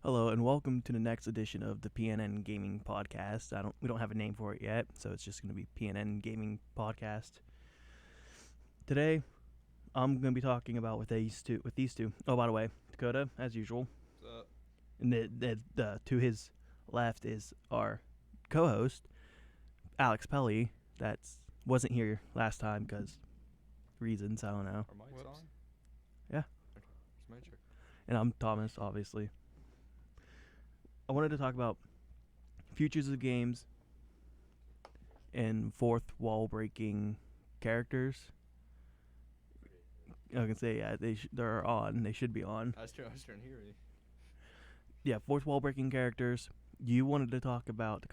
Hello and welcome to the next edition of the PNN Gaming Podcast. We don't have a name for it yet, so it's just going to be PNN Gaming Podcast. Today, I'm going to be talking about with these two. Oh, by the way, Dakota, as usual. What's up? And to his left is our co-host, Alex Pelly. That wasn't here last time because reasons, I don't know. Are mics Whoops. on? Yeah. Okay. Just make sure. And I'm Thomas, obviously. I wanted to talk about futures of games and fourth wall breaking characters. I can say, yeah, they're on. They should be on. I was trying to hear you. Yeah, fourth wall breaking characters. Dakota wanted to talk about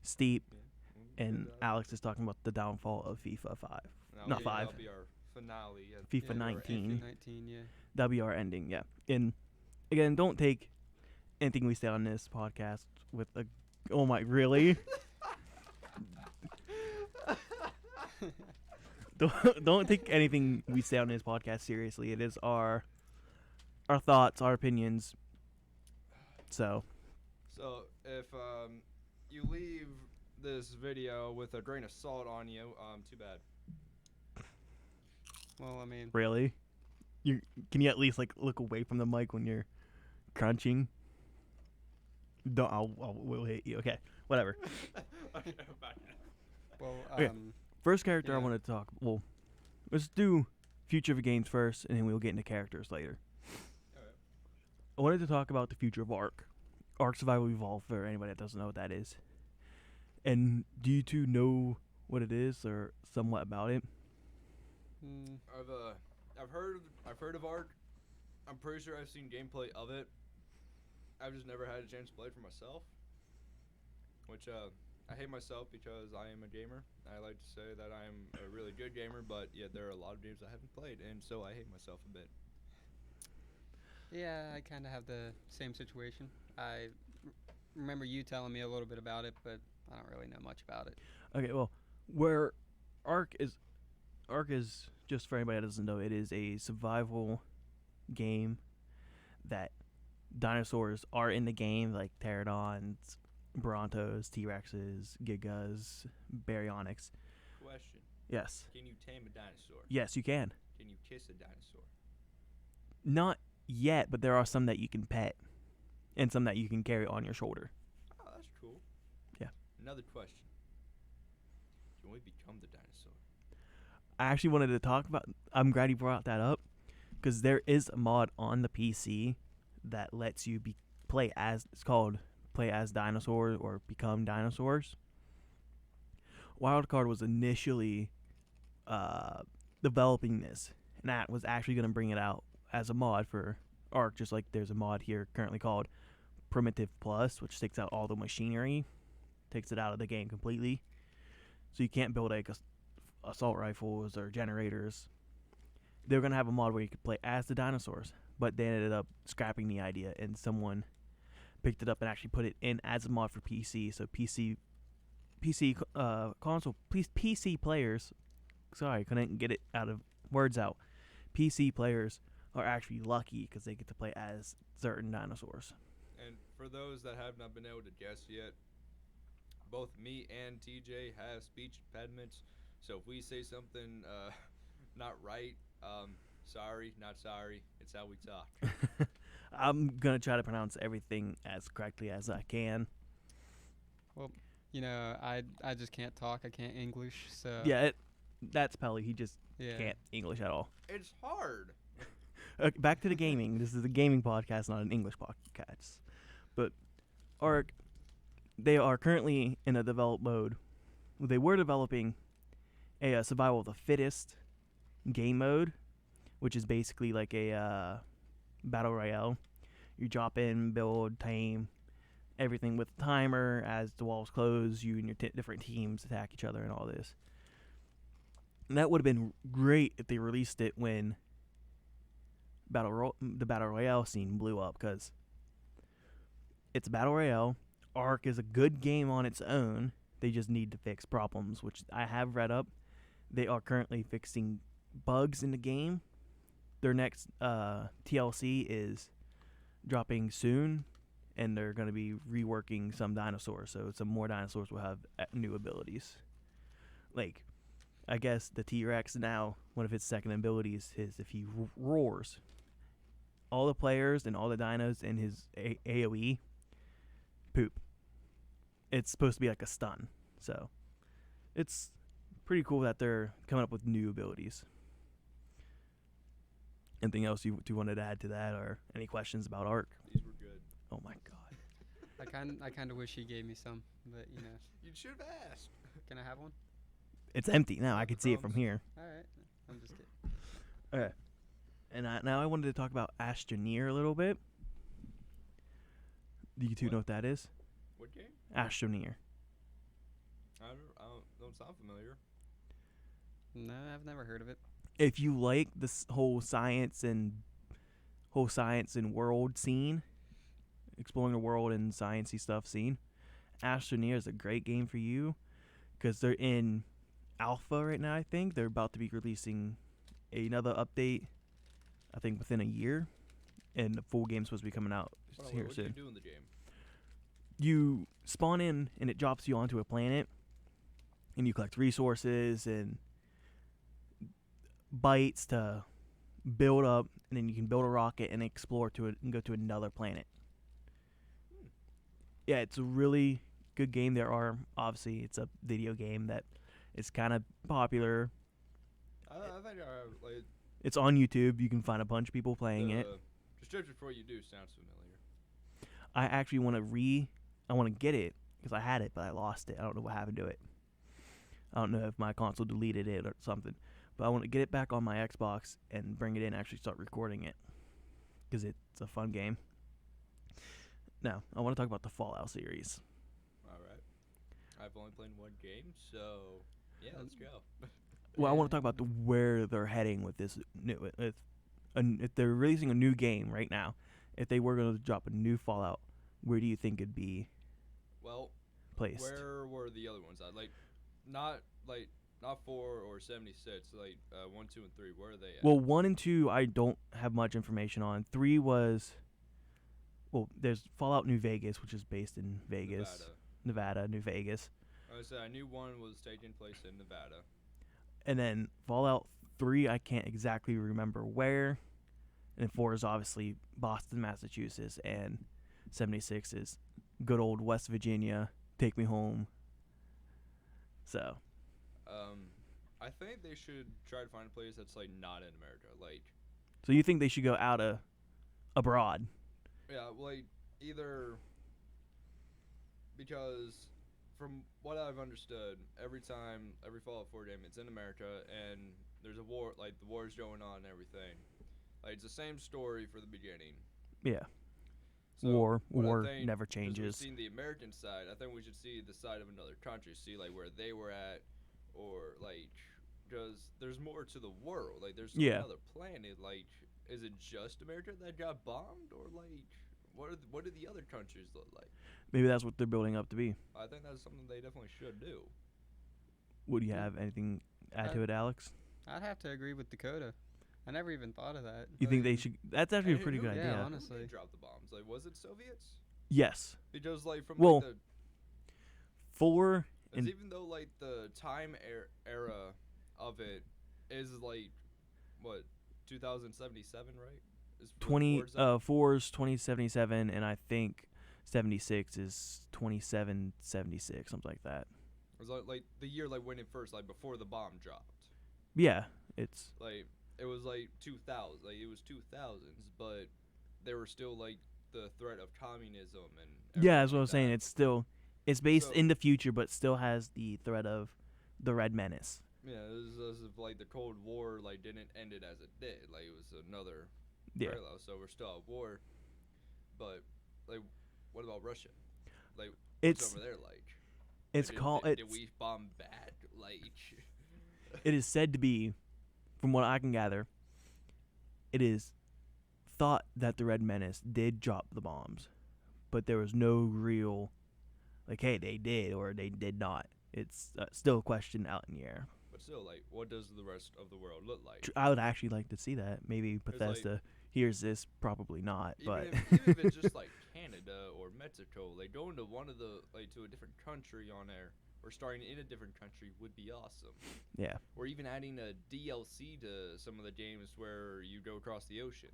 Steep, Yeah. and Alex is talking about the downfall of FIFA 5. Not 5. That'll be our finale. FIFA or 19. 19, yeah. That'll be our ending, yeah. And again, don't take anything we say on this podcast with a... Oh my, really? don't take anything we say on this podcast seriously. It is our thoughts, our opinions. So if you leave this video with a grain of salt on you, too bad. Well, I mean, really, can you at least look away from the mic when you're crunching? Don't. We'll hit you. Okay, whatever. Okay, back. well, Okay. First character I yeah. wanted to talk. Well, let's do future of games first, and then we'll get into characters later. Alright. I wanted to talk about the future of Ark. Ark Survival Evolved, for anybody that doesn't know what that is. And do you two know what it is or somewhat about it? I've heard of Ark. I'm pretty sure I've seen gameplay of it. I've just never had a chance to play it for myself. Which I hate myself because I am a gamer. I like to say that I am a really good gamer, but yet there are a lot of games I haven't played, and so I hate myself a bit. yeah, I kind of have the same situation. I remember you telling me a little bit about it, but I don't really know much about it. Okay, well, where Ark is just for anybody that doesn't know, it is a survival game that dinosaurs are in the game, like pterodons, brontos, T-Rexes, gigas, baryonyx. Question. Yes. Can you tame a dinosaur? Yes, you can. Can you kiss a dinosaur? Not yet, but there are some that you can pet and some that you can carry on your shoulder. Oh, that's cool. Yeah. Another question. Can we become the dinosaur? I actually wanted to talk about... I'm glad you brought that up because there is a mod on the PC that lets you play as... It's called Play as Dinosaurs or Become Dinosaurs. Wildcard was initially developing this, and that was actually going to bring it out as a mod for Ark, just like there's a mod here currently called Primitive Plus, which takes out all the machinery, takes it out of the game completely. So you can't build assault rifles or generators. They were going to have a mod where you could play as the dinosaurs, but they ended up scrapping the idea, and someone picked it up and actually put it in as a mod for PC. So PC players, sorry, couldn't get it words out. PC players are actually lucky because they get to play as certain dinosaurs. And for those that have not been able to guess yet, both me and TJ have speech impediments. So if we say something not right, sorry, not sorry. It's how we talk. I'm going to try to pronounce everything as correctly as I can. Well, I just can't talk. I can't English, so Yeah, that's Pelly. He just yeah. can't English at all. It's hard. Back to the gaming. This is a gaming podcast, not an English podcast. But Ark, they are currently in a develop mode. They were developing a survival of the fittest game mode, which is basically like a battle royale. You drop in, build, tame, everything with a timer. As the walls close, you and your different teams attack each other and all this. And that would have been great if they released it when the battle royale scene blew up, because it's a battle royale. Ark is a good game on its own. They just need to fix problems, which I have read up. They are currently fixing bugs in the game. Their next TLC is dropping soon, and they're going to be reworking some dinosaurs, so some more dinosaurs will have new abilities. Like, I guess the T-Rex now, one of its second abilities is if he roars, all the players and all the dinos in his AoE poop. It's supposed to be like a stun, so it's pretty cool that they're coming up with new abilities. Anything else you wanted to add to that, or any questions about Ark? These were good. Oh my god. I kind of wish he gave me some, but you know, You should have asked. can I have one? It's empty now. I Got can the see it from crumbs. here. All right, I'm just kidding. Okay. And now I wanted to talk about Astroneer a little bit. Do you two What? know what that is? What game? Astroneer. Don't sound familiar. No, I've never heard of it. If you like this whole science and world scene, exploring the world and sciencey stuff scene, Astroneer is a great game for you because they're in alpha right now. I think they're about to be releasing another update. I think within a year, and the full game's supposed to be coming out here What do you soon. do in the game? You spawn in and it drops you onto a planet, and you collect resources and bytes to build up, and then you can build a rocket and explore to it and go to another planet. Yeah, it's a really good game. Obviously it's a video game that is kind of popular. I think like It's on YouTube. You can find a bunch of people playing the it. description for what you do sounds familiar. I actually want to get it because I had it, but I lost it. I don't know what happened to it. I don't know if my console deleted it or something. But I want to get it back on my Xbox and bring it in and actually start recording it because it's a fun game. Now, I want to talk about the Fallout series. All right. I've only played one game, so yeah, let's go. Well, I want to talk about where they're heading with this new. If they're releasing a new game right now, if they were going to drop a new Fallout, where do you think it'd be Well, placed? where were the other ones at? Not 4 or 76. 1, 2, and 3. Where are they at? Well, 1 and 2, I don't have much information on. 3 was, there's Fallout New Vegas, which is based in Vegas, Nevada, New Vegas. I knew 1 was taking place in Nevada. And then Fallout 3, I can't exactly remember where. And 4 is obviously Boston, Massachusetts. And 76 is good old West Virginia, take me home. So, I think they should try to find a place that's not in America. so you think they should go out abroad? Yeah, either because from what I've understood, every Fallout 4 game, it's in America and there's a war, the war's going on and everything. It's the same story for the beginning. Yeah. So War what I think, never 'cause we've changes. seen the American side. I think we should see the side of another country, see where they were at, or because there's more to the world. There's Yeah. another planet. Is it just America that got bombed, or what do the other countries look like? Maybe that's what they're building up to be. I think that's something they definitely should do. Would you have anything add to it, Alex? I'd have to agree with Dakota. I never even thought of that. You think they should? That's actually a Hey, pretty who- good Yeah, idea. honestly. Who did drop the bombs? Was it Soviets? Yes. Because from Well, the 4 'cause and even though the time era of it is what 2077, right? Is what 20 towards that? 4 is 2077, and I think 76 is 2776, something like that. It was the year when it first before the bomb dropped. Yeah, it's It was 2000, it was 2000s, but there were still the threat of communism and yeah, that's what everything I was saying. that. It's based So- in the future, but still has the threat of the Red Menace. Yeah, it was as if the Cold War didn't end it as it did. It was another Yeah, parallel. So we're still at war, but what about Russia? What's it's over there like? it's Did- called Did it's we bomb bad? it is said to be, from what I can gather, it is thought that the Red Menace did drop the bombs, but there was no real, hey, they did or they did not. It's still a question out in the air. But still, what does the rest of the world look like? I would actually like to see that. Maybe There's, Bethesda here's this, probably not. But Even if it's just like Canada or Mexico, like going to one of the like to a different country on there or starting in a different country would be awesome. yeah, Or even adding a DLC to some of the games where you go across the ocean.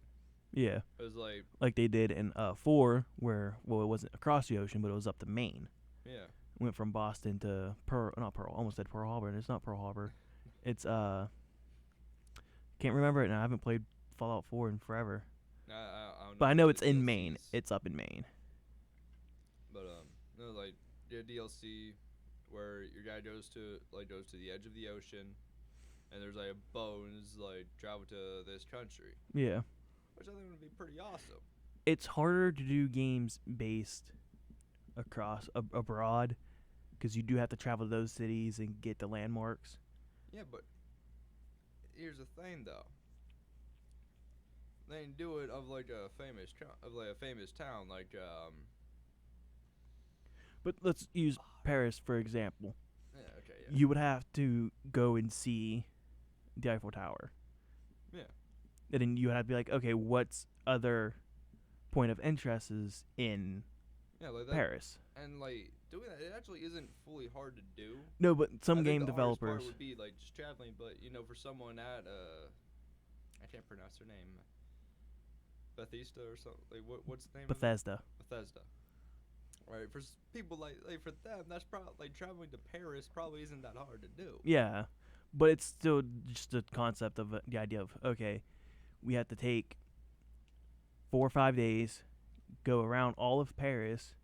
yeah, It was like, like they did in 4, where it wasn't across the ocean, but it was up to Maine. yeah, Went from Boston to not Pearl, almost said Pearl Harbor, and it's not Pearl Harbor. It's can't remember it, and I haven't played Fallout 4 in forever. I don't But I know know the it's in Maine. DLCs. It's up in Maine. But no, like the DLC where your guy goes to the edge of the ocean, and there's like a boat and it's like travel to this country, Yeah. which I think would be pretty awesome. It's harder to do games based across abroad because you do have to travel to those cities and get the landmarks. Yeah, but here's the thing though. They didn't do it of like a famous town like But let's use Paris for example. yeah, okay, yeah. You would have to go and see the Eiffel Tower. Yeah. And then you would have to be like, okay, what's other point of interest is in Yeah, like that. Paris? And like doing that, it actually isn't fully hard to do. No, but I some think game the hardest part developers. would be like just traveling, but for someone at I can't pronounce their name, Bethesda or something. Like what's the name? Bethesda. Of it? Bethesda. Right, for people like for them, that's probably like traveling to Paris probably isn't that hard to do. Yeah, but it's still just the concept of the idea of, okay, we have to take 4 or 5 days, go around all of Paris,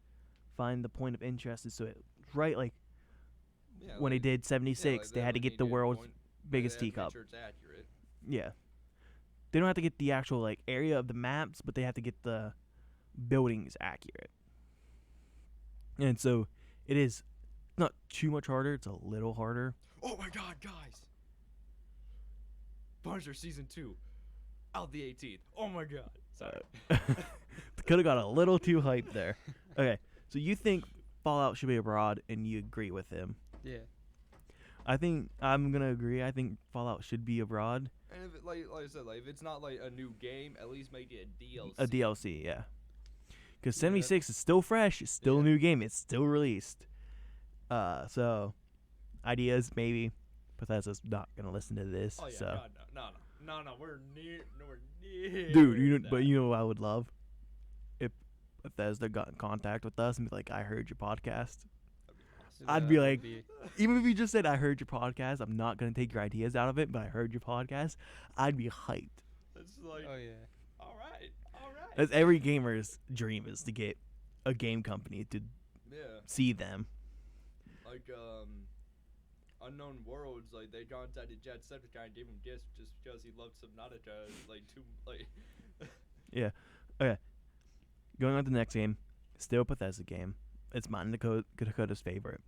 find the point of interest. So it's right, like Yeah, when they like, did 76, they had to get the world's biggest they have to make teacup. sure it's accurate. Yeah. They don't have to get the actual like area of the maps, but they have to get the buildings accurate. And so it is not too much harder, it's a little harder. Oh my God, guys! Punisher season 2, out the 18th. Oh my God! Sorry. Could have got a little too hyped there. Okay, so you think Fallout should be abroad, and you agree with him. Yeah. I think I'm gonna agree. I think Fallout should be abroad. And if it, like I said, like if it's not like a new game, at least make it a DLC. A DLC, yeah. Because Yeah. 76 is still fresh. It's still a Yeah. new game. It's still released. So ideas maybe. Bethesda's not gonna listen to this. Oh yeah, so God, no, we're near. dude, that. but you know what I would love if Bethesda got in contact with us and be like, I heard your podcast. That'd be awesome. I'd That be would like, even if you just said I heard your podcast, I'm not gonna take your ideas out of it, but I heard your podcast, I'd be hyped. It's like, oh yeah. all right. That's every gamer's dream, is to get a game company to Yeah, see them. like Unknown Worlds, like they contacted Jacksepticeye and gave him gifts just because he loved Subnautica, like too, like. Yeah. Okay. Going on to the next game, still a Bethesda game. It's mine and Dakota's favorite.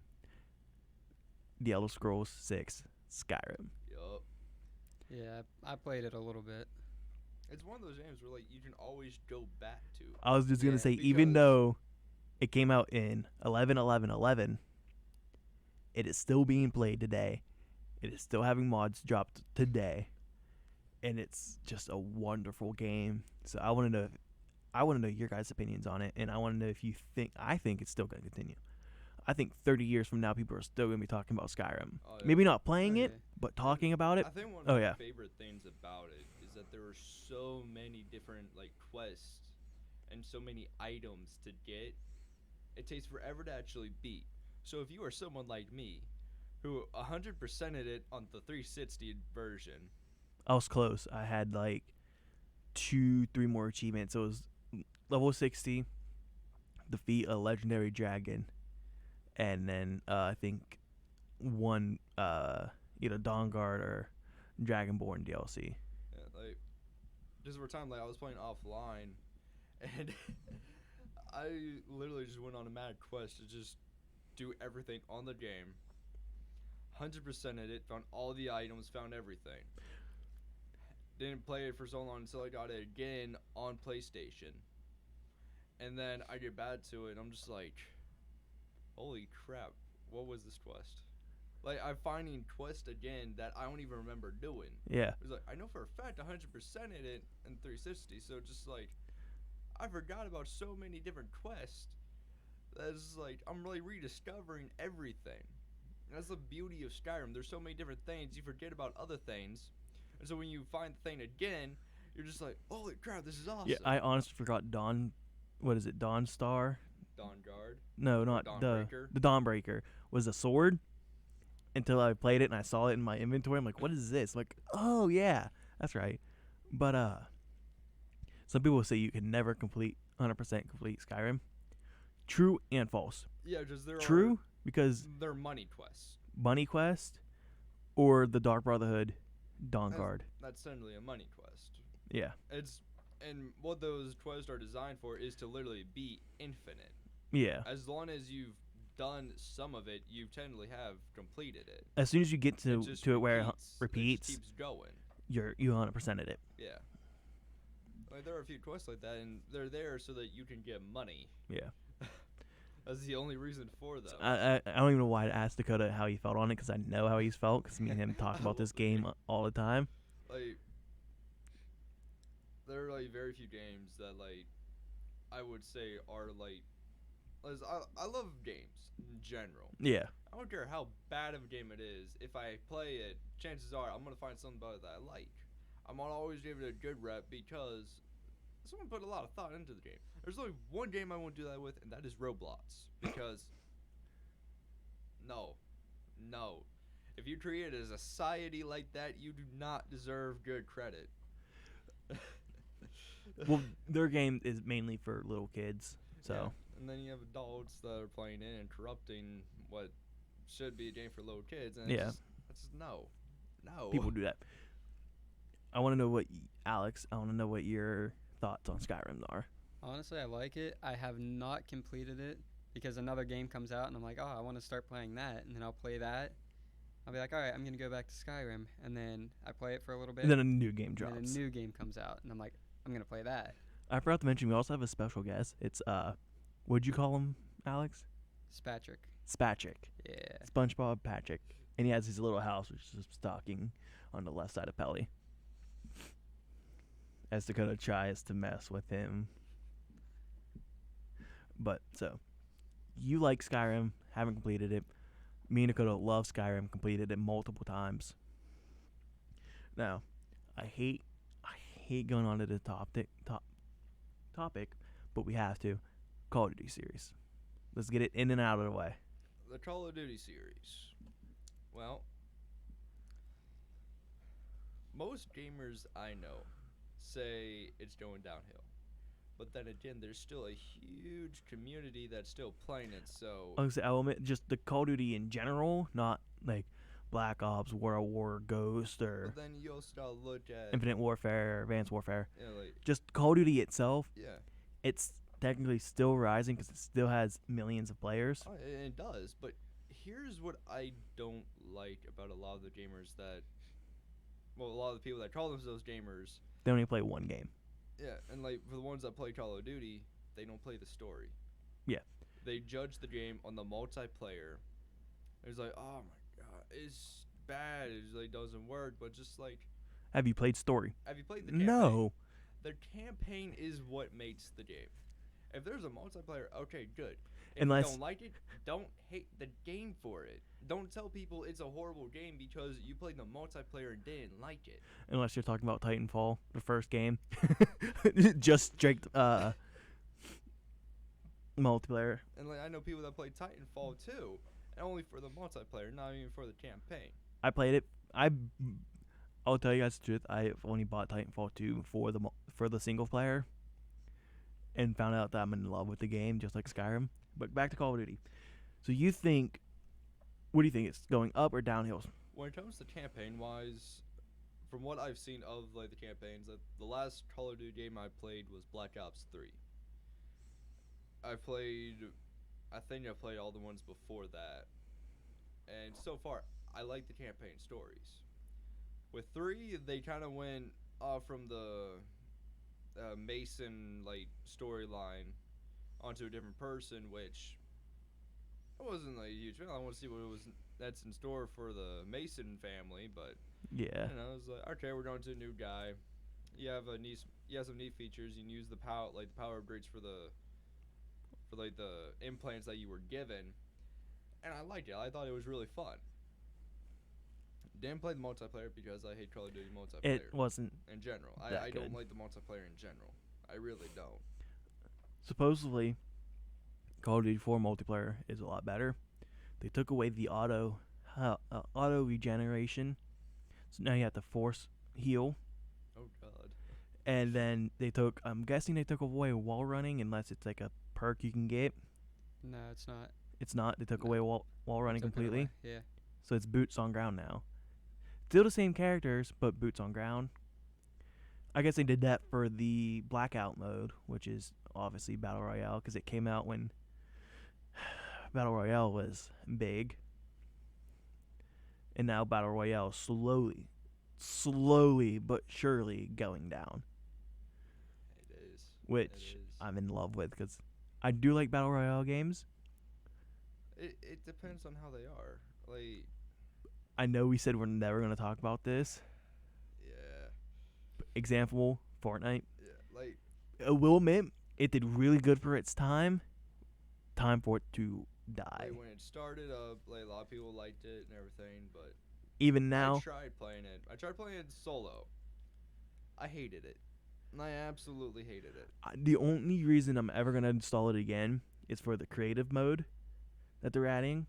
The Elder Scrolls 6 Skyrim. Yup. Yeah, I played it a little bit. It's one of those games where like you can always go back to. I was just gonna Yeah, say, even because- though it came out in 11/11/11, it is still being played today. It is still having mods dropped today, and it's just a wonderful game. So I want to know your guys' opinions on it, and I want to know if you think. I think it's still gonna continue. I think 30 years from now, people are still gonna be talking about Skyrim. Oh, yeah. Maybe not playing Oh, it, yeah. but talking about it. I think one of Oh, my yeah. favorite things about it is that there are so many different like quests and so many items to get. It takes forever to actually beat. So if you are someone like me, who 100%ed it on the 360 version, I was close. I had like 2-3 more achievements. It was level 60, defeat a legendary dragon, and then I think one either Dawnguard or Dragonborn DLC. yeah, like just for time, like I was playing offline, and I literally just went on a mad quest to just do everything on the game. 100%ed it, found all the items, found everything. Didn't play it for so long until I got it again on PlayStation. And then I get back to it, and I'm just like, holy crap, what was this quest? Like I'm finding twists again that I don't even remember doing. Yeah. It's like I know for a fact 100% in it in 360. So just like I forgot about so many different quests. That's like I'm really rediscovering everything. And that's the beauty of Skyrim. There's so many different things you forget about other things, and so when you find the thing again, you're just like, holy crap, this is awesome. Yeah, I honestly forgot Dawn. What is it? Dawn Star? Dawn Guard. No, not Dawnbreaker? the Dawnbreaker was a sword. Until I played it and I saw it in my inventory, I'm like, what is this? I'm like, oh yeah, that's right. But some people say you can never 100% complete Skyrim. True and false. Yeah, because True because they're money quests. Bunny Quest or the Dark Brotherhood Dawn Guard. That's certainly a money quest. Yeah. And what those quests are designed for is to literally be infinite. Yeah. As long as you've done some of it, you technically have completed it. As soon as you get to it where it It repeats, just keeps going. you 100%ed it. Yeah. Like there are a few quests like that, and they're there so that you can get money. Yeah. That's the only reason for them. I don't even know why I asked Dakota how he felt on it because I know how he's felt because me and him talk about this game all the time. Like there are like very few games that like I would say are like. I love games in general. Yeah. I don't care how bad of a game it is. If I play it, chances are I'm gonna find something about it that I like. I'm gonna always give it a good rep because someone put a lot of thought into the game. There's only one game I won't do that with, and that is Roblox. Because no, if you treat it as a society like that, you do not deserve good credit. Well, their game is mainly for little kids, so. Yeah. And then you have adults that are playing it and corrupting what should be a game for little kids. And Yeah. It's just no. People do that. I want to know Alex, I want to know what your thoughts on Skyrim are. Honestly, I like it. I have not completed it because another game comes out and I'm like, oh, I want to start playing that. And then I'll play that. I'll be like, all right, I'm going to go back to Skyrim. And then I play it for a little bit. And then a new game and drops. then a new game comes out. And I'm like, I'm going to play that. I forgot to mention we also have a special guest. It's what'd you call him, Alex? Spatrick. Spatrick. Yeah. SpongeBob Patrick. And he has his little house, which is stocking on the left side of Pelly. As Dakota tries to mess with him. But, so, you like Skyrim, haven't completed it. Me and Dakota love Skyrim, completed it multiple times. Now, I hate going on to the topic, but we have to. Call of Duty series. Let's get it in and out of the way. The Call of Duty series. Well, most gamers I know say it's going downhill. But then again, there's still a huge community that's still playing it, so... I'll admit, just the Call of Duty in general, not like Black Ops, World War, Ghost, or But then you also gotta look at... Infinite Warfare, Advanced Warfare. Yeah, like... Just Call of Duty itself, Yeah. it's technically still rising because it still has millions of players. Oh, it does, but here's what I don't like about a lot of the gamers that... Well, a lot of the people that call themselves gamers... They only play one game. Yeah, and like for the ones that play Call of Duty, they don't play the story. Yeah. They judge the game on the multiplayer. It's like, oh my god, it's bad. It like doesn't work. But just like, Have you played story? have you played the campaign? No. The campaign is what makes the game. If there's a multiplayer, okay, good. If Unless- you don't like it, don't hate the game for it. Don't tell people it's a horrible game because you played the multiplayer and didn't like it. Unless you're talking about Titanfall, the first game. Just straight multiplayer. And like I know people that play Titanfall too, and only for the multiplayer, not even for the campaign. I played it. I'll tell you guys the truth. I've only bought Titanfall 2 for the single player, and found out that I'm in love with the game, just like Skyrim. But back to Call of Duty. So what do you think? It's going up or downhill? When it comes to campaign wise, from what I've seen of like the campaigns, the last Call of Duty game I played was Black Ops 3. I think I played all the ones before that, and so far I like the campaign stories. With 3, they kind of went off from the Mason like storyline onto a different person, which I wasn't like a huge fan. I want to see what it was that's in store for the Mason family, but Yeah. you know, it's like okay, we're going to a new guy. You have some neat features. You can use the power upgrades for like the implants that you were given, and I liked it. I thought it was really fun. Didn't play the multiplayer because I hate Call of Duty multiplayer It wasn't in general. that I don't good. like the multiplayer in general. I really don't. Supposedly Call of Duty 4 multiplayer is a lot better. They took away the auto regeneration, so now you have to force heal. Oh God. And then I'm guessing they took away wall running unless it's like a perk you can get. No, it's not. It's not. They took No. away wall running Took it completely. away, Yeah. So it's boots on ground now. Still the same characters, but boots on ground. I guess they did that for the Blackout mode, which is obviously Battle Royale, because it came out when Battle Royale was big. And now Battle Royale is slowly but surely going down, It is. which It is. I'm in love with because I do like Battle Royale games. It depends on how they are. Like, I know we said we're never going to talk about this. yeah, Example, Fortnite. yeah. Like, I will admit, it did really good for its time. Time for it to die. when it started up, like a lot of people liked it and everything, but Even I now, tried playing it. I tried playing it solo. I hated it. I absolutely hated it. the only reason I'm ever going to install it again is for the creative mode that they're adding,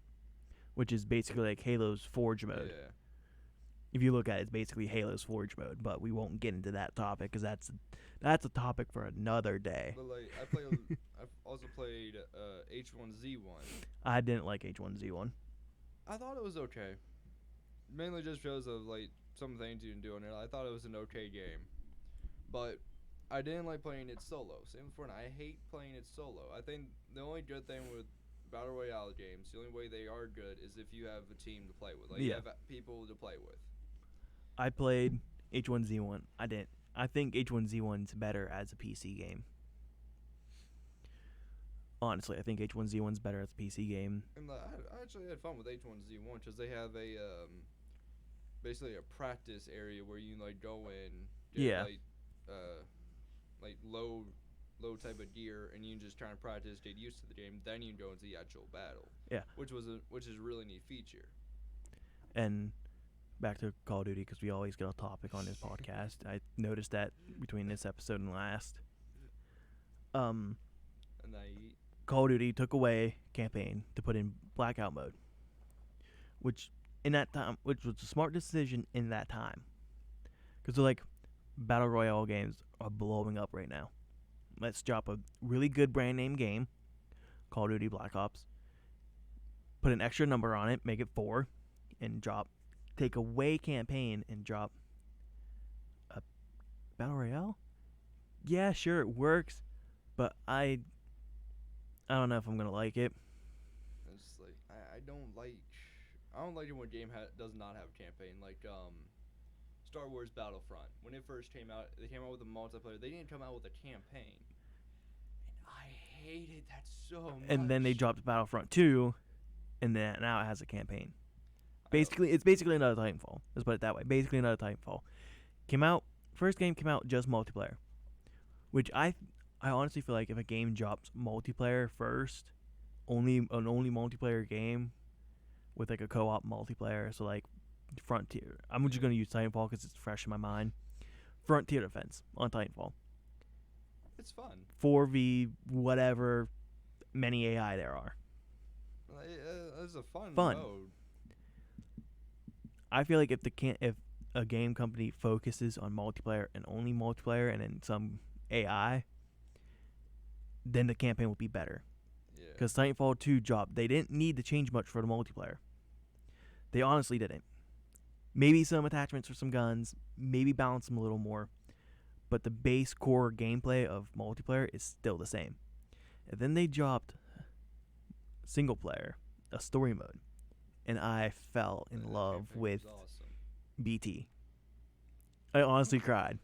which is basically like Halo's Forge mode. Yeah. If you look at it, it's basically Halo's Forge mode, but we won't get into that topic because that's a topic for another day. But like, I've also played H1Z1. I didn't like H1Z1. I thought it was okay. Mainly just because of like some things you can do in it. I thought it was an okay game, but I didn't like playing it solo. Same with Fortnite. I hate playing it solo. I think the only good thing with battle royale games, the only way they are good is if you have a team to play with. Like you Yeah. have people to play with. I played H1Z1. I didn't. I think H1Z1's better as a PC game. Honestly, I think H1Z1's better as a PC game. And I actually had fun with H1Z1 because they have a basically a practice area where you like go in, get Yeah. like low type of gear, and you can just try and practice, get used to the game. Then you can go into the actual battle. Yeah. Which is a really neat feature. And back to Call of Duty because we always get off topic on this podcast. I noticed that between this episode and last. And Call of Duty took away campaign to put in blackout mode, which was a smart decision in that time, because they're like, battle royale games are blowing up right now. Let's drop a really good brand name game, Call of Duty Black Ops, put an extra number on it, make it 4, and take away campaign and drop a battle royale. Yeah, sure, it works, but I don't know if I'm gonna like it. it's like I don't like it when a game does not have a campaign. Like Star Wars Battlefront, when it first came out, they came out with a multiplayer. They didn't come out with a campaign, and I hated that so much. And then they dropped Battlefront 2, and then now it has a campaign. It's basically another Titanfall. Let's put it that way. Basically another Titanfall. First game came out just multiplayer, which I honestly feel like if a game drops multiplayer first, only multiplayer game with like a co-op multiplayer, so like Frontier. I'm just gonna use Titanfall because it's fresh in my mind. Frontier Defense on Titanfall. It's fun. 4v whatever many AI there are. It's a fun Fun. mode. I feel like if a game company focuses on multiplayer and only multiplayer and then some AI, then the campaign will be better. Yeah. Because Titanfall 2 dropped. They didn't need to change much for the multiplayer. They honestly didn't. Maybe some attachments for some guns, maybe balance them a little more, but the base core gameplay of multiplayer is still the same. And then they dropped single player, a story mode, and I fell in That love campaign with was awesome. BT. I honestly cried.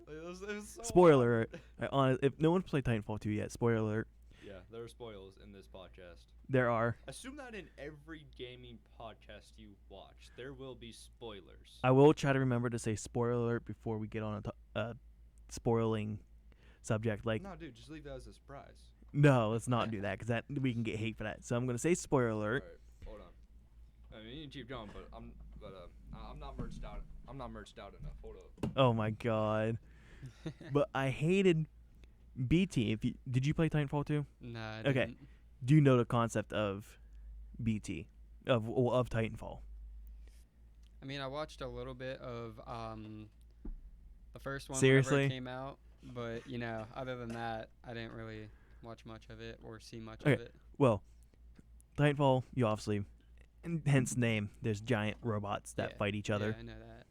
It was so Spoiler hard. alert. If no one's played Titanfall 2 yet, spoiler alert. Yeah, there are spoilers in this podcast. There are. Assume that in every gaming podcast you watch, there will be spoilers. I will try to remember to say spoiler alert before we get on a spoiling subject. Like, No, dude, just leave that as a surprise. no, let's not do that because that we can get hate for that. So I'm gonna say spoiler alert. Alright, hold on. I mean, you can keep going, but I'm not merged out. I'm not merged out enough. Hold up. Oh my god! But I hated BT. Did you play Titanfall 2? Nah. I Okay. didn't. Do you know the concept of BT of Titanfall? I mean, I watched a little bit of the first one whenever Seriously? it came out, but other than that, I didn't really watch much of it or see much Okay. of it. Well, Titanfall, you obviously, and hence name. There's giant robots that Yeah. fight each other. Yeah, I know that.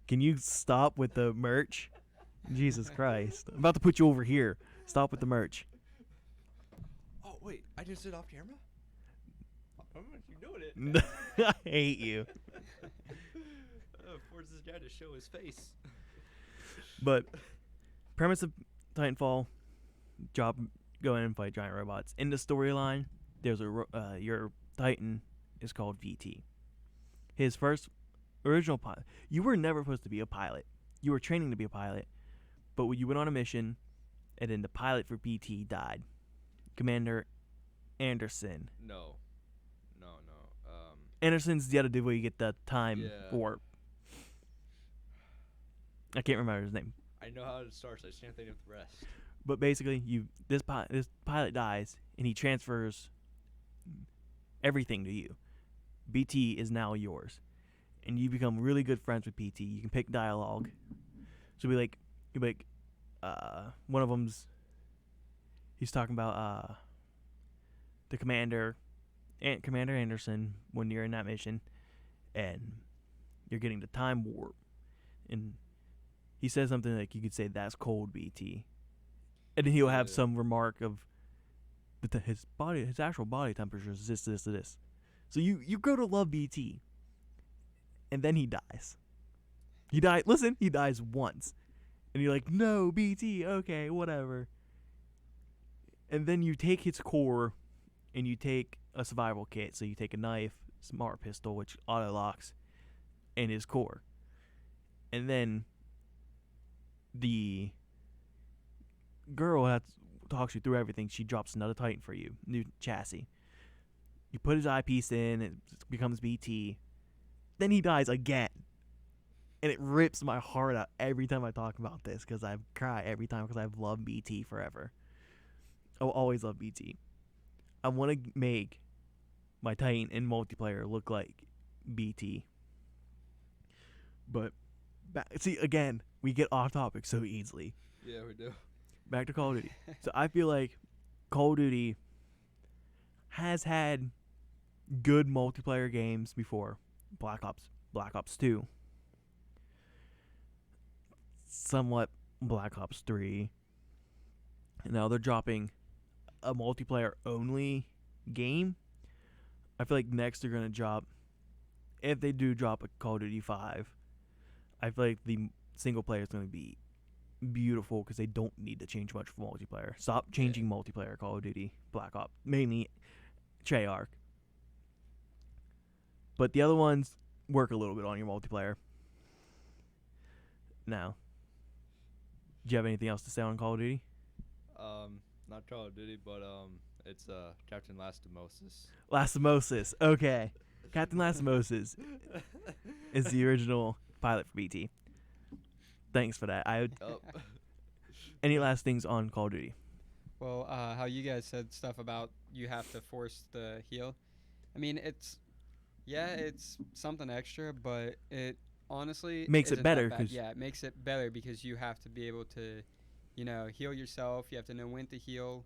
Can you stop with the merch? Jesus Christ! I'm about to put you over here. Stop with the merch. Oh wait, I just did off camera. I'm gonna keep doing it. I hate you. Force this guy to show his face. But premise of Titanfall, go in and fight giant robots. In the storyline, there's your Titan is called VT. His first original pilot. You were never supposed to be a pilot. You were training to be a pilot, but when you went on a mission, and then the pilot for BT died, Commander Anderson. No. Anderson's the other dude where you get the time Yeah. warp. I can't remember his name. I know how it starts. I just can't think of the rest. But basically, this pilot dies, and he transfers everything to you. BT is now yours, and you become really good friends with BT. You can pick dialogue. So you'll be like, one of them's he's talking about the commander Anderson when you're in that mission, and you're getting the time warp, and he says something like you could say that's cold BT, and then he'll have Yeah. some remark of his actual body temperature is this. So you grow to love BT, and then he dies. He dies once, and you're like, no BT, okay, whatever. And then you take his core, and you take a survival kit. So you take a knife, smart pistol, which auto locks, and his core, and then the girl that talks you through everything. She drops another Titan for you, new chassis. You put his eyepiece in, it becomes BT. Then he dies again, and it rips my heart out every time I talk about this because I cry every time because I've loved BT forever. I'll always love BT. I want to make my Titan in multiplayer look like BT. But see, again, we get off topic so easily. Yeah, we do. Back to Call of Duty. So I feel like Call of Duty has had good multiplayer games before. Black Ops 2. Somewhat Black Ops 3. And now they're dropping a multiplayer only game. I feel like next they're going to drop, if they do drop a Call of Duty 5, I feel like the single player is going to be beautiful because they don't need to change much for multiplayer. Stop changing multiplayer Call of Duty, Black Ops, mainly Treyarch. But the other ones work a little bit on your multiplayer. Now, do you have anything else to say on Call of Duty? Not Call of Duty, but it's Captain Lastimosis. Lastimosis. Okay. Captain Lastimosis is the original pilot for BT. Thanks for that. Any last things on Call of Duty? Well, how you guys said stuff about you have to force the heal. I mean, it's something extra, but it honestly Makes it isn't better that bad. 'cause- Yeah, it makes it better because you have to be able to, heal yourself. You have to know when to heal.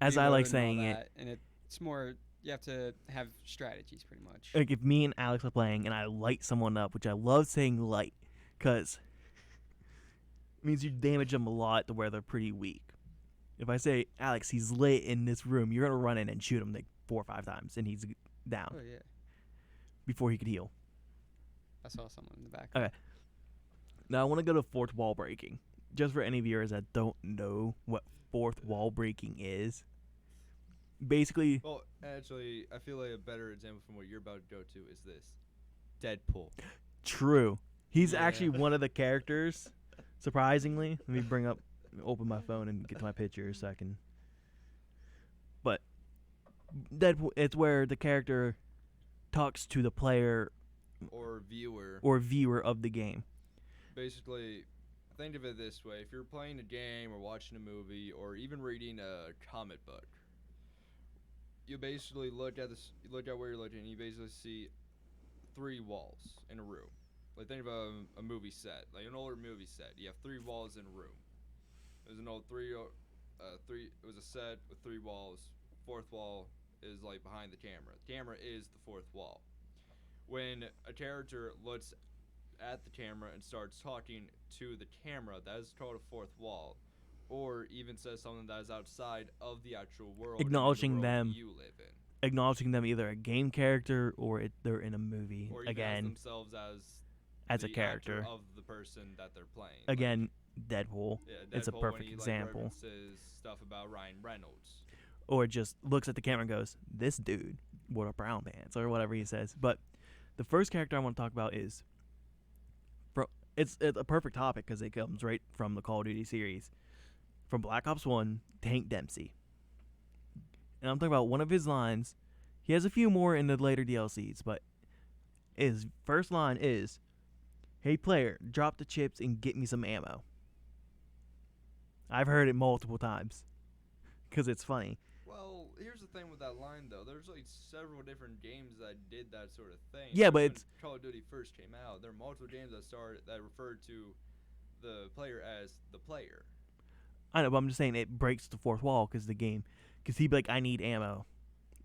As I reload like and all saying it, that, and it's more you have to have strategies pretty much. like if me and Alex are playing and I light someone up, which I love saying light, because it means you damage them a lot to where they're pretty weak. If I say, Alex, he's lit in this room, you're going to run in and shoot him like 4 or 5 times, and he's down Oh yeah, before he could heal. I saw someone in the back. Okay. Now I want to go to fourth wall breaking. Just for any viewers that don't know what fourth wall breaking is. Basically, Well, actually, I feel like a better example from what you're about to go to is this Deadpool. true. He's Yeah. actually one of the characters. Surprisingly, let me open my phone and get to my picture so I can. But Deadpool, it's where the character talks to the player Or viewer. or viewer of the game. Basically, think of it this way: if you're playing a game or watching a movie or even reading a comic book, you basically look at this, you look at where you're looking, and you basically see three walls in a room. Like think of a movie set, like an older movie set. You have three walls in a room. There's an old three. It was a set with three walls. Fourth wall is like behind the camera. The camera is the fourth wall. When a character looks at the camera and starts talking to the camera, that is called a fourth wall, or even says something that is outside of the actual world, Acknowledging the world them. you live in. Acknowledging them either a game character or they're in a movie. Or even Again, as themselves as a the character. actor of the person that they're playing. Again, Deadpool. Yeah, It's a Deadpool, perfect when he, example. Like, references stuff about Ryan Reynolds. Or just looks at the camera and goes, "This dude wore brown pants," or whatever he says. But the first character I want to talk about is, it's a perfect topic because it comes right from the Call of Duty series, from Black Ops 1, Tank Dempsey. And I'm talking about one of his lines. He has a few more in the later DLCs, but his first line is, "Hey player, drop the chips and get me some ammo." I've heard it multiple times because it's funny. Well, here's the thing with that line, though. There's like several different games that did that sort of thing. Yeah, Like, but when it's Call of Duty first came out. There were multiple games that referred to the player as the player. I know, but I'm just saying it breaks the fourth wall because he'd be like, "I need ammo,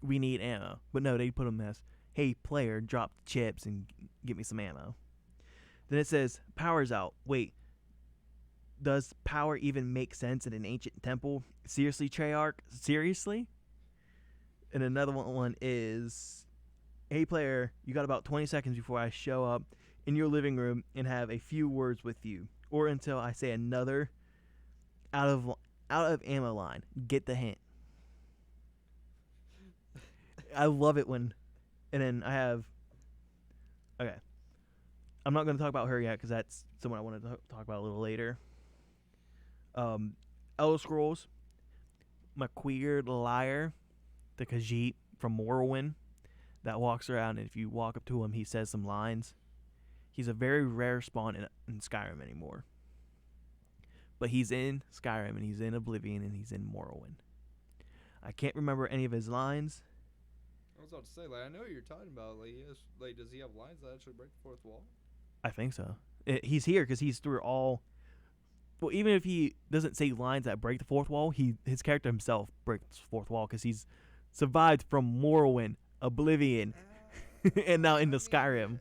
we need ammo," but no, they put him as, "Hey player, drop the chips and get me some ammo." Then it says, "Power's out. Wait, does power even make sense in an ancient temple? Seriously, Treyarch? Seriously?" And another one is, "Hey player, you got about 20 seconds before I show up in your living room and have a few words with you, or until I say another out of ammo line. Get the hint." I love it when, and then I have. Okay, I'm not going to talk about her yet because that's someone I wanted to talk about a little later. Elder Scrolls, McQueer the Liar, the Khajiit from Morrowind, that walks around, and if you walk up to him, he says some lines. He's a very rare spawn in Skyrim anymore. But he's in Skyrim, and he's in Oblivion, and he's in Morrowind. I can't remember any of his lines. I was about to say, like, I know what you're talking about. Like, does he have lines that actually break the fourth wall? I think so. He's here because he's through all. Well, even if he doesn't say lines that break the fourth wall, his character himself breaks the fourth wall because he's survived from Morrowind, Oblivion, and now into Skyrim.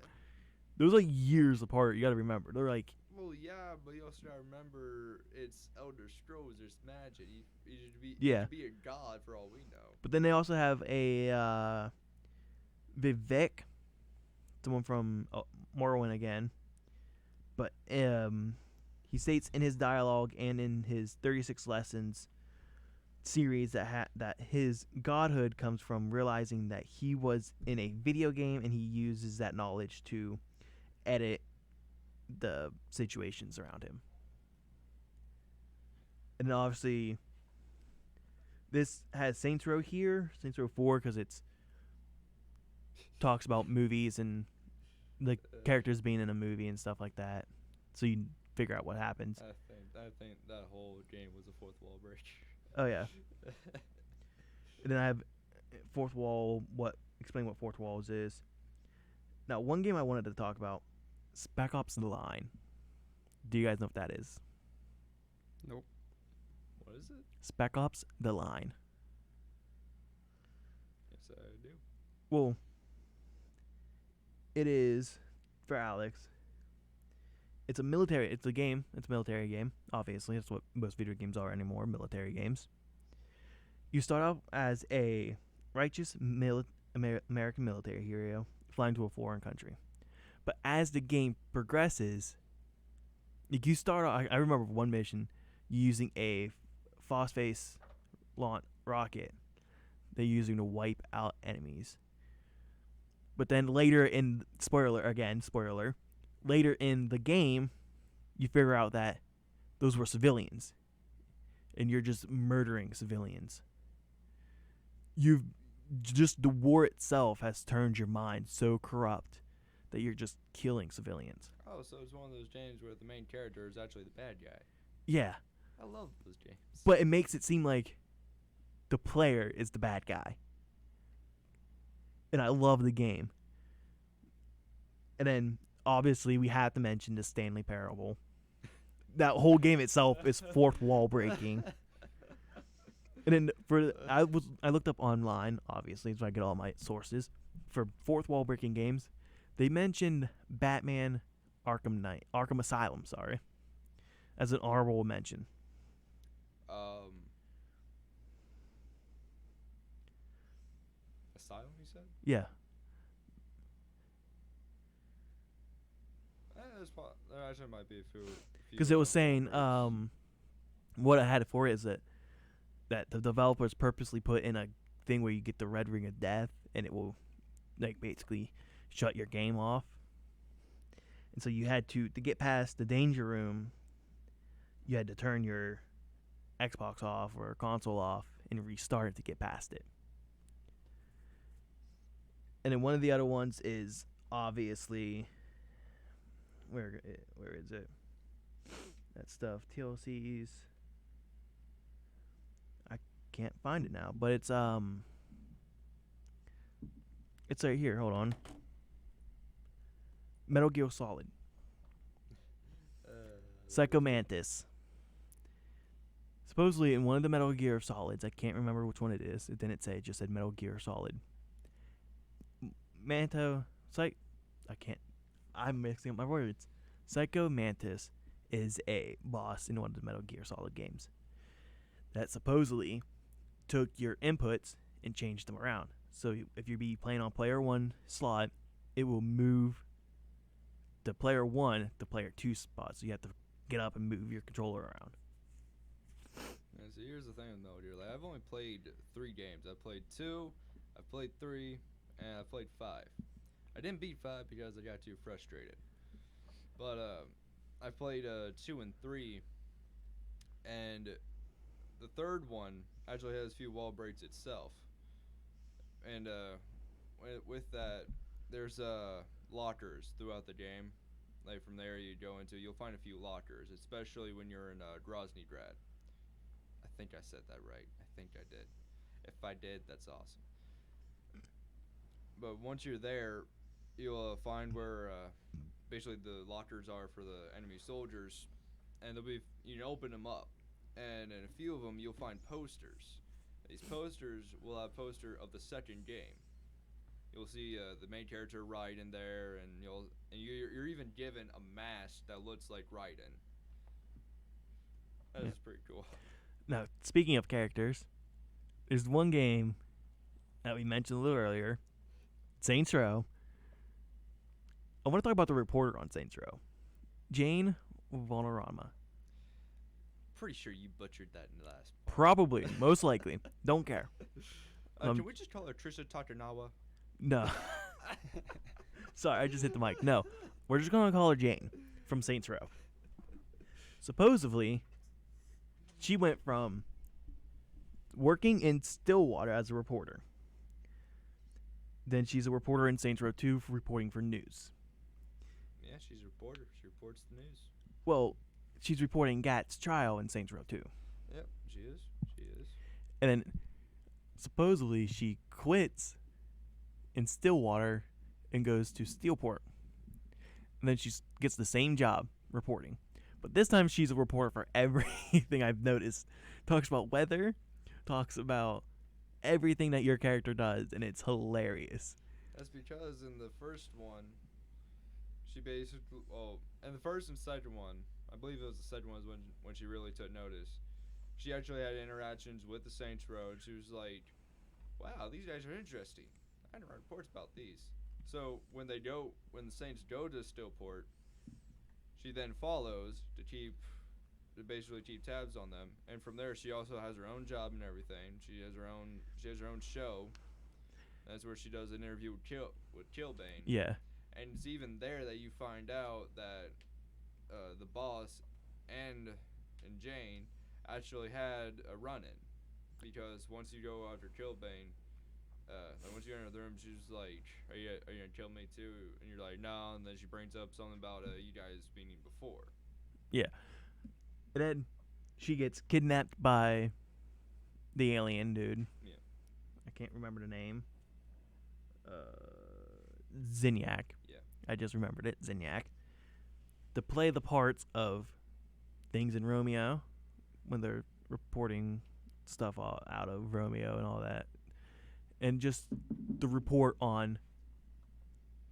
Those are like years apart. You got to remember. They're like. Well, yeah, but you also gotta remember it's Elder Scrolls. There's magic. You should be. Yeah. You should be a god for all we know. But then they also have a Vivek, someone from Morrowind again. But he states in his dialogue and in his 36 Lessons series that his godhood comes from realizing that he was in a video game, and he uses that knowledge to edit the situations around him. And then obviously this has Saints Row here, Saints Row 4, because it's talks about movies and the characters being in a movie and stuff like that, so you figure out what happens. I think that whole game was a fourth wall break. Oh yeah. And then I have fourth wall. Explain what fourth walls is. Now, one game I wanted to talk about, Spec Ops: The Line. Do you guys know what that is? Nope. What is it? Spec Ops: The Line. Yes, I do. Well, it is for Alex. It's a game. It's a military game. Obviously, that's what most video games are anymore. Military games. You start out as a righteous American military hero flying to a foreign country. But as the game progresses, like you start out, I remember one mission using a phosphate launch rocket. they're using to wipe out enemies. But then later in spoiler, later in the game, you figure out that those were civilians, and you're just murdering civilians. You've just the war itself has turned your mind so corrupt that you're just killing civilians. Oh, so it's one of those games where the main character is actually the bad guy. Yeah, I love those games. but it makes it seem like the player is the bad guy. And I love the game. And then, obviously, we have to mention the Stanley Parable. That whole game itself is fourth wall breaking. And then I looked up online, obviously, so I get all my sources for fourth wall breaking games. They mentioned Batman Arkham Asylum, as an honorable mention. Asylum, you said? Yeah, There actually might be a few. because it was saying what I had for it is that the developers purposely put in a thing where you get the red ring of death, and it will like basically shut your game off. And so you had to get past the danger room, you had to turn your Xbox off or console off and restart it to get past it. And then one of the other ones is obviously where is it? That stuff, TLCs. I can't find it now, but it's right here. Hold on. Metal Gear Solid. Psycho Mantis. Supposedly in one of the Metal Gear Solids, I can't remember which one it is. It didn't say; it just said Metal Gear Solid. I'm mixing up my words. Psycho Mantis is a boss in one of the Metal Gear Solid games that supposedly took your inputs and changed them around. So if you be playing on player 1 slot, it will move the player 1 to player 2 spot. So you have to get up and move your controller around. Yeah, so here's the thing though, dear. Like, I've only played 3 games. I played 2, I played 3, and I played 5. I didn't beat 5 because I got too frustrated. But I played 2 and 3, and the third one actually has a few wall breaks itself. And with that, there's lockers throughout the game. Like from there you go into, you'll find a few lockers, especially when you're in Groznygrad. I think I said that right. I think I did. If I did, that's awesome. But once you're there, you'll find where basically the lockers are for the enemy soldiers, and you can open them up, and in a few of them you'll find posters. These posters will have a poster of the second game. You'll see the main character Raiden there, and you're even given a mask that looks like Raiden. That is pretty cool. Now, speaking of characters, there's one game that we mentioned a little earlier, Saints Row. I want to talk about the reporter on Saints Row, Jane Valderrama. Pretty sure you butchered that in the last part. Probably, most likely. Don't care. Can we just call her Trisha Takanawa? No. Sorry, I just hit the mic. No, we're just going to call her Jane from Saints Row. Supposedly, she went from working in Stillwater as a reporter. Then she's a reporter in Saints Row 2 for reporting for news. Yeah, she's a reporter. She reports the news. Well, she's reporting Gat's trial in Saints Row 2. Yep, she is. She is. And then supposedly she quits in Stillwater and goes to Steelport. And then she gets the same job reporting. But this time she's a reporter for everything I've noticed. Talks about weather, talks about everything that your character does, and it's hilarious. That's because in the first one, she basically, and the first and second one, I believe it was the second one when she really took notice. She actually had interactions with the Saints Row, and she was like, wow, these guys are interesting. I didn't write reports about these. So when the Saints go to Stillport, she then follows to to basically keep tabs on them. And from there, she also has her own job and everything. She has her own show. That's where she does an interview with Killbane. Yeah. And it's even there that you find out that the boss and Jane actually had a run-in, because once you go after Killbane, like once you enter the room, she's like, "Are you gonna kill me too?" And you're like, "No." And then she brings up something about you guys meeting before. Yeah. And then she gets kidnapped by the alien dude. Yeah. I can't remember the name. Zinyak. Yeah. I just remembered it. Zinyak. To play the parts of things in Romeo when they're reporting stuff out of Romeo and all that. And just the report on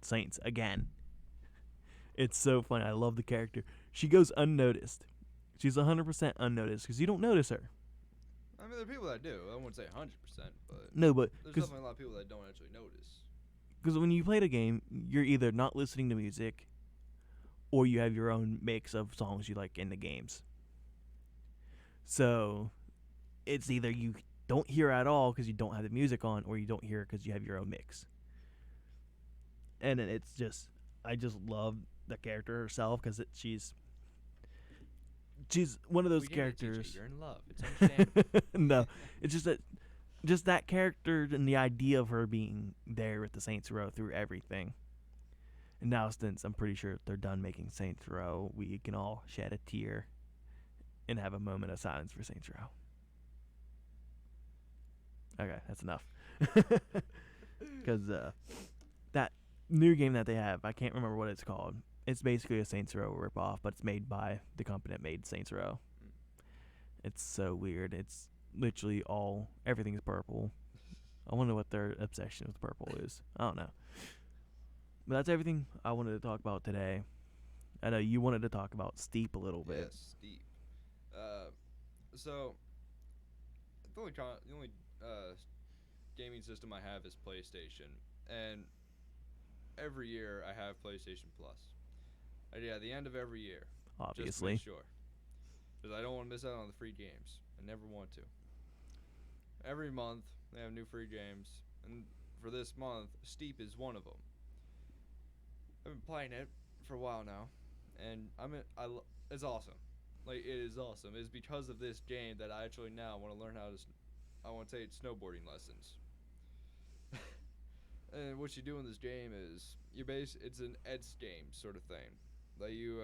Saints again. It's so funny. I love the character. She goes unnoticed. She's 100% unnoticed because you don't notice her. I mean, there are people that do. I wouldn't say 100%, but No, but there's because definitely a lot of people that don't actually notice. when you play the game, you're either not listening to music or you have your own mix of songs you like in the games. So it's either you don't hear at all because you don't have the music on, or you don't hear because you have your own mix. And it's just, I just love the character herself because she's one of those characters. You're in love. It's understandable. No, it's just that character and the idea of her being there with the Saints Row through everything. And now, since I'm pretty sure they're done making Saints Row, we can all shed a tear and have a moment of silence for Saints Row. Okay, that's enough. Because that new game that they have, I can't remember what it's called. It's basically a Saints Row ripoff, but it's made by the company that made Saints Row. It's so weird. It's literally everything's purple. I wonder what their obsession with purple is. I don't know. But that's everything I wanted to talk about today. I know you wanted to talk about Steep a little bit. Yes, Steep. So the only gaming system I have is PlayStation, and every year I have PlayStation Plus. At the end of every year, Obviously. just to make sure, because I don't want to miss out on the free games. I never want to. Every month they have new free games, and for this month, Steep is one of them. I've been playing it for a while now, and it's awesome. Like, it is awesome. It's because of this game that I actually now want to learn how to. I want to take snowboarding lessons. And what you do in this game is it's an EDS game sort of thing. Like you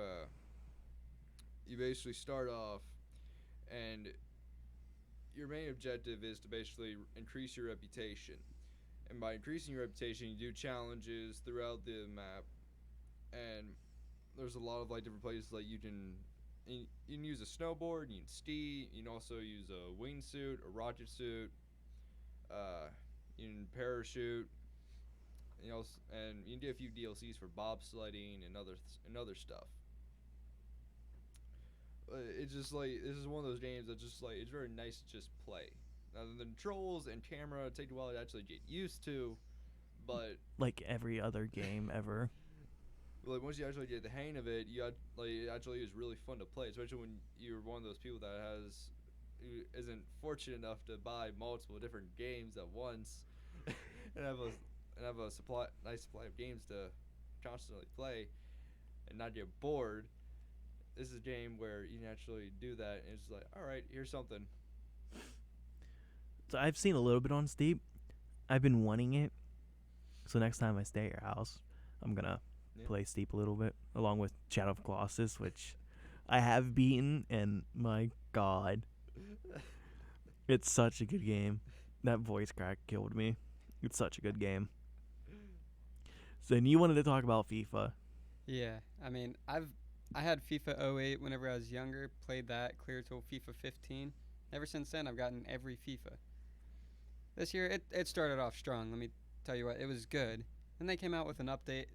basically start off, and your main objective is to basically increase your reputation. And by increasing your reputation, you do challenges throughout the map, and there's a lot of like different places like you can use a snowboard, you can ski, you can also use a wingsuit, a rocket suit, you can parachute, and you can get a few DLCs for bobsledding and other stuff. It's just like, this is one of those games that just like, it's very nice to just play. Now the controls and camera take a while to actually get used to, but Like every other game ever. like once you actually get the hang of it, it actually is really fun to play, especially when you're one of those people who isn't fortunate enough to buy multiple different games at once and have a nice supply of games to constantly play and not get bored. This is a game where you can actually do that, and it's like, all right, here's something. So I've seen a little bit on Steep. I've been wanting it. So next time I stay at your house, I'm going to play Steep a little bit, along with Shadow of Colossus, which I have beaten, and my God, it's such a good game. That voice crack killed me. It's such a good game. So and you wanted to talk about FIFA. Yeah, I mean, I had FIFA 08 whenever I was younger, played that, clear till FIFA 15. Ever since then, I've gotten every FIFA. This year, it started off strong. Let me tell you what, it was good. Then they came out with an update.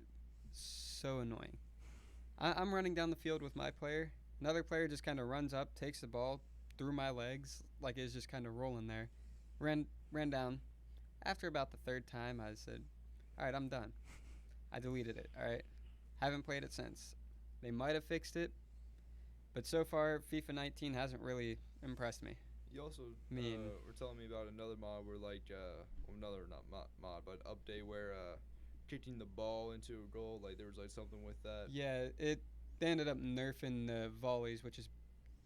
So annoying. I'm running down the field with my player. Another player just kind of runs up, takes the ball through my legs, like it's just kind of rolling there. Ran down. After about the third time, I said, all right, I'm done. I deleted it, all right? Haven't played it since. They might have fixed it. But so far, FIFA 19 hasn't really impressed me. You also Mean. were telling me about another mod where another not mod but update where kicking the ball into a goal, like there was like something with that. Yeah, they ended up nerfing the volleys, which is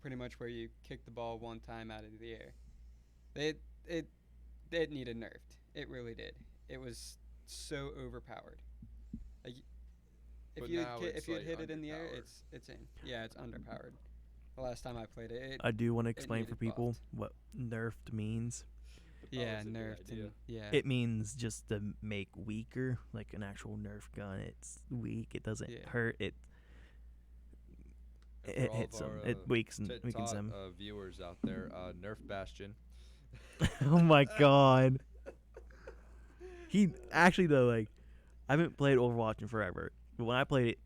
pretty much where you kick the ball one time out of the air. It it it needed nerfed. It really did. It was so overpowered. Like But now it's, if you had like, hit it in the air, underpowered. it's in. Yeah, it's underpowered. The last time I played it, I do want to explain for needed people buffed. what nerfed means. yeah, that's a good nerfed idea. and yeah. It means just to make weaker, like an actual Nerf gun. It's weak. It doesn't Yeah. hurt. It And it for all hits of them. our, It weakens TikTok, them. viewers out there, Nerf Bastion. Oh my god. He actually though, like, I haven't played Overwatch in forever, but when I played it,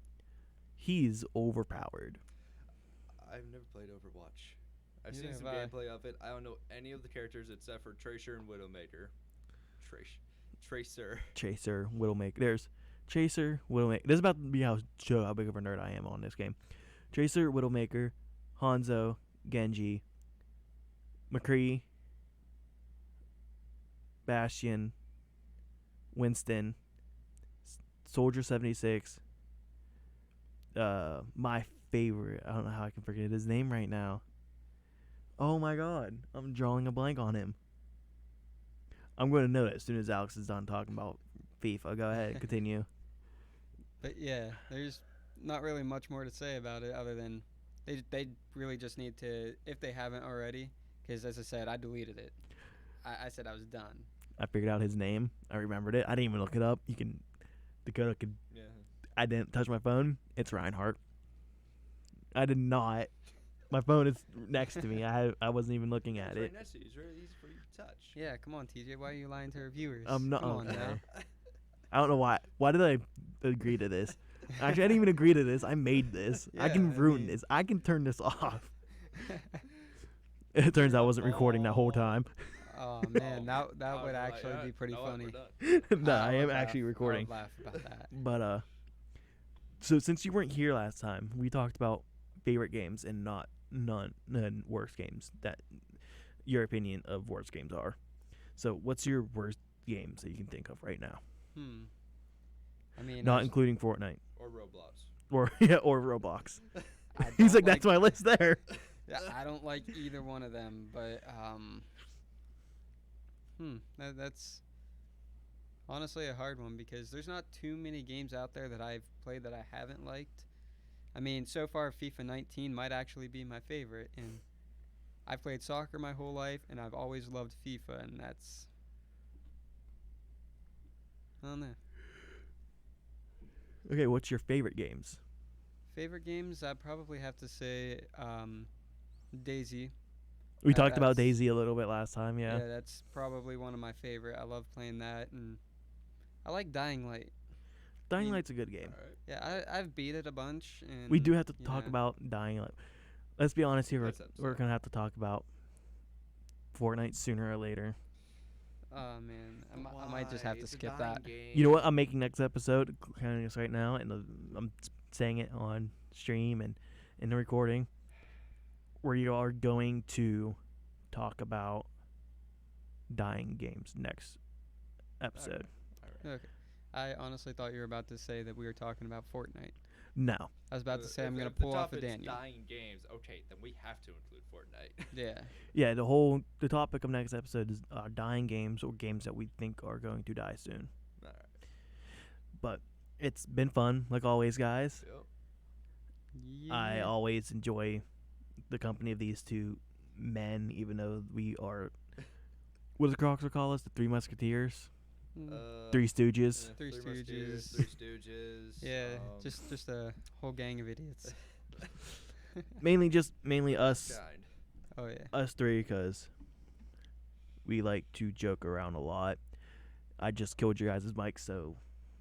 he's overpowered. I've never played Overwatch. I've Neither seen some have I. gameplay of it. I don't know any of the characters except for Tracer and Widowmaker. Tracer. Chaser, Widowmaker. There's Chaser, Widowmaker. This is about to be show how big of a nerd I am on this game. Tracer, Widowmaker, Hanzo, Genji, McCree, Bastion, Winston, Soldier 76. My favorite. I don't know how I can forget his name right now. Oh my god, I'm drawing a blank on him. I'm going to know it as soon as Alex is done talking about FIFA. Go ahead, continue. But yeah, there's not really much more to say about it other than they really just need to, if they haven't already, because as I said, I deleted it. I said I was done. I figured out his name. I remembered it. I didn't even look it up. Dakota could. Yeah. I didn't touch my phone. It's Reinhardt. I did not. My phone is next to me. I wasn't even looking at It's it. right next to you. It's really easy for you to touch. Yeah, come on, TJ. Why are you lying to our viewers? No, come on okay. now. I don't know why. Why did I agree to this? Actually, I didn't even agree to this. I made this. I Yeah, can I ruin mean- this. I can turn this off. It turns out I wasn't recording that whole time. Oh man, that I would was like, actually yeah, be pretty know what, funny. we're done. No, I would am laugh. actually recording. I would laugh about that. But so since you weren't here last time, we talked about favorite games and none worst games. That your opinion of worst games are. So what's your worst games that you can think of right now? I mean, Not as- including Fortnite Or Roblox. or or Roblox. I He's don't like, that's my list there. Yeah, I don't like either one of them, but that's honestly a hard one because there's not too many games out there that I've played that I haven't liked. I mean, so far FIFA 19 might actually be my favorite, and I've played soccer my whole life, and I've always loved FIFA, and that's I don't know. Okay, what's your favorite games? Favorite games, I'd probably have to say Daisy. We talked about that's- Daisy a little bit last time, yeah. That's probably one of my favorite. I love playing that, and I like Dying Light. Dying mean- Light's a good game. Alright. Yeah, I've beat it a bunch, and We do have to you talk know, about Dying Light. Let's be honest here. Next We're episode. gonna have to talk about Fortnite sooner or later. Oh man, I might just have to skip that. You know what? I'm making next episode, counting this right now, and I'm saying it on stream and in the recording, where you are going to talk about dying games next episode. Alright. Okay. I honestly thought you were about to say that we were talking about Fortnite. No, I was about to say I'm If gonna the pull off a topic's Daniel. dying games. Okay, then we have to include Fortnite. Yeah. yeah, the topic of next episode is dying games or games that we think are going to die soon. Alright. But it's been fun, like always, guys. Yep. I Yeah. always enjoy the company of these two men, even though we are. What does Croxer call us? The Three Musketeers, Three Stooges. yeah, Three Musketeers, Stooges. Three Stooges. Yeah, just a whole gang of idiots. Mainly us, kind. Oh yeah. us three, because we like to joke around a lot. I just killed your guys' mic, so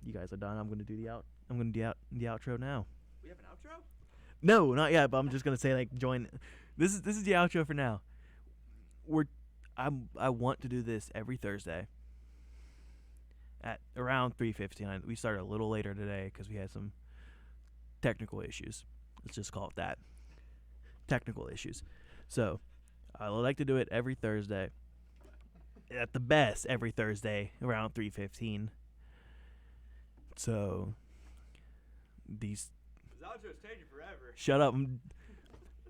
you guys are done. I'm gonna do the outro now. We have an outro? No, not yet. But I'm just gonna say like join. This is the outro for now. I want to do this every Thursday at around 3:15. We started a little later today because we had some technical issues. Let's just call it that. technical issues. So I would like to do it every Thursday. At the best, every Thursday around 3:15. So these This outro is taking forever. shut up.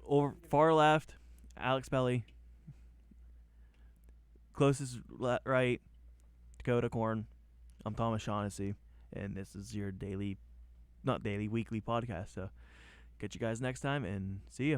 Over far left, Alex Belly. Closest right, Dakota Corn. I'm Thomas Shaughnessy, and this is your weekly podcast. So catch you guys next time, and see ya.